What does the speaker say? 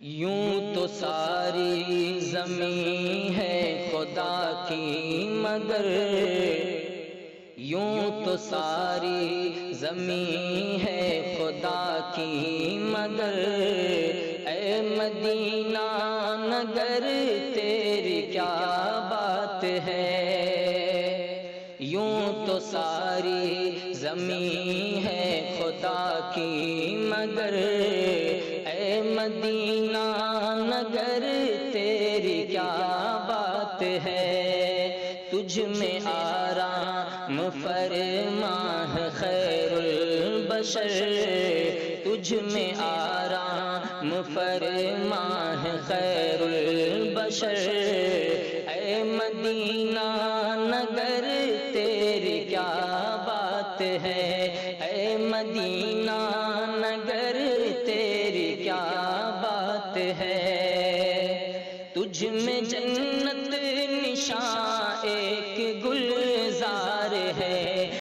یوں تو ساری زمین ہے خدا کی مگر، یوں تو ساری زمین ہے خدا کی مگر، اے مدینہ نگر تیری کیا بات ہے۔ یوں تو ساری زمین ہے خدا کی مگر، اے مدینہ نگر تیری کیا بات ہے۔ تجھ میں آرام فرما ہے خیر البشر، تجھ میں آرام فرما ہے خیر البشر، اے مدینہ نگر تیری کیا بات ہے، اے مدینہ نگر تیری کیا بات ہے۔ تجھ میں جنت نشاں ایک گلزار ہے،